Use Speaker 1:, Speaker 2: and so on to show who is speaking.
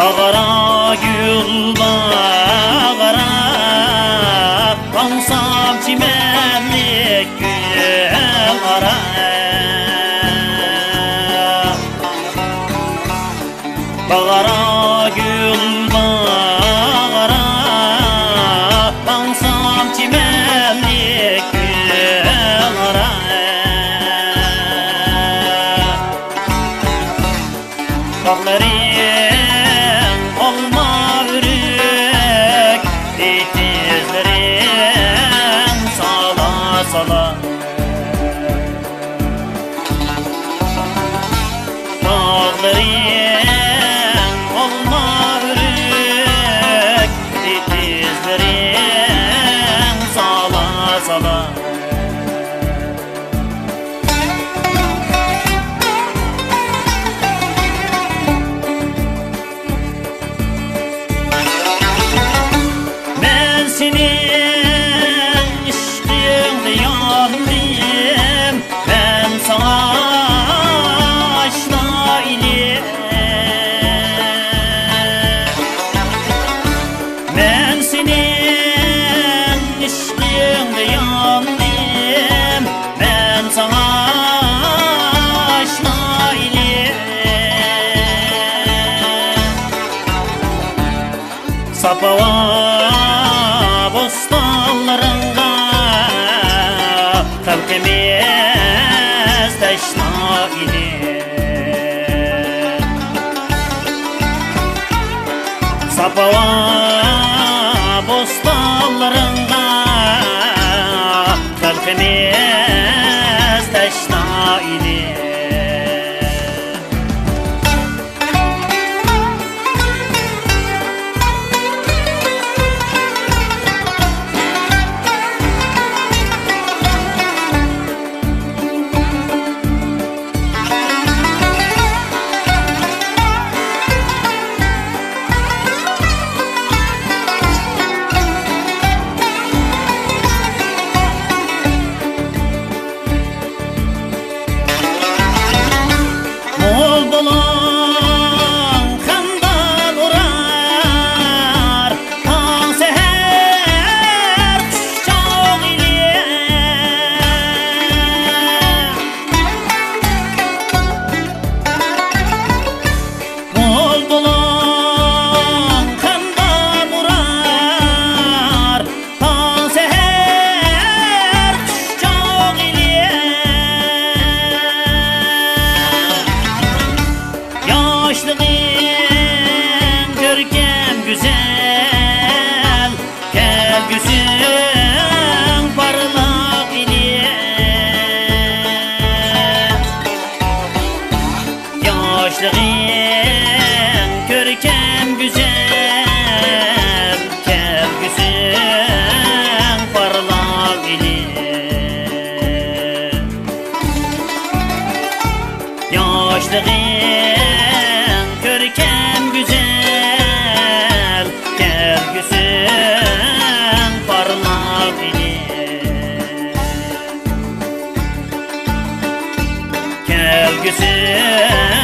Speaker 1: Bağara gül bağara, Bansam çimenlik gül ara. Bağara gül bağara, Bansam çimenlik gül ara. Dağların olma ürük, ditizlerin sala sala. Dağların olma ürük, ditizlerin sala sala. Senin iştiğinde yandım, ben sana aşna ilim. Ben senin iştiğinde yandım, ben sana aşna ilim. Sapava bostanlarında kalkemiz teşna ilim. Sapava bostanlarında kalkemiz teşna ilim. Yaşlığın görkem güzel, kelgüsün parlak ile. Yaşlığın görkem güzel, kelgüsün parlak ile. Yaşlığın görkem güzel, kelgüsün parlak ile. Kelgüsün